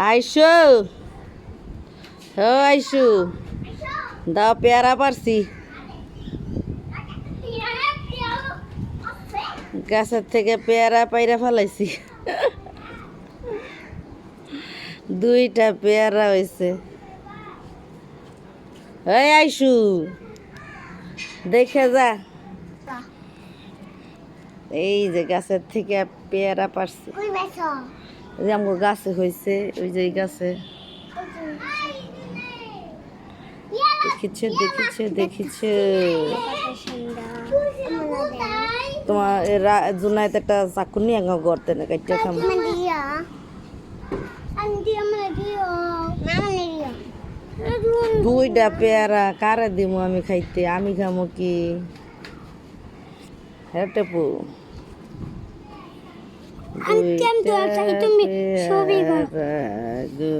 আইসো ও আইসু দাও পেয়ারা পারছি গাছের থেকে পেয়ারা পাইরা ফেলাইছি দুইটা পেয়ারা হয়েছে এই আইসু দেখে যা এই যে গাছের থেকে পেয়ারা পারছি যে আমার গাছে হয়েছে ওই যে গাছে দেখিছে তোমার জুনাইতে একটা চাকু নিয়ে গড়তে না কাইটা খাম দুইটা পেয়ারা কারে দিব আমি খাইতে আমি খামো কি হ্যাঁ টেপু দুইটা পেয়ারা গো